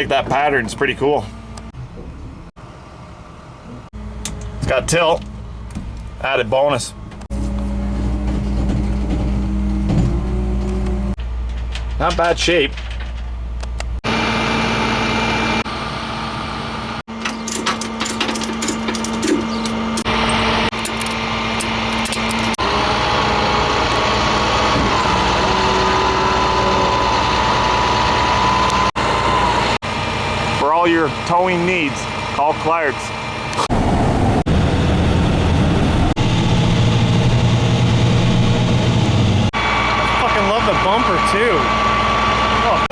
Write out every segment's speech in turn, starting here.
like that pattern. It's pretty cool. It's got tilt. Added bonus. Not bad shape. For all your towing needs, call Clark's. I fucking love the bumper too. Oh.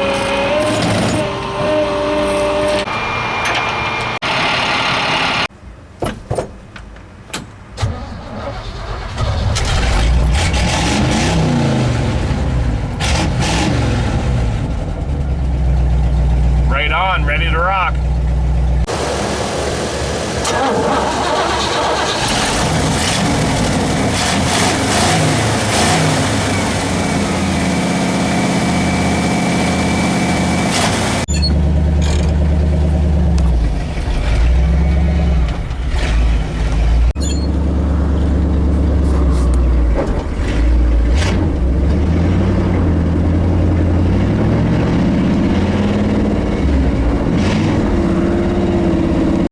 Right on, ready to rock.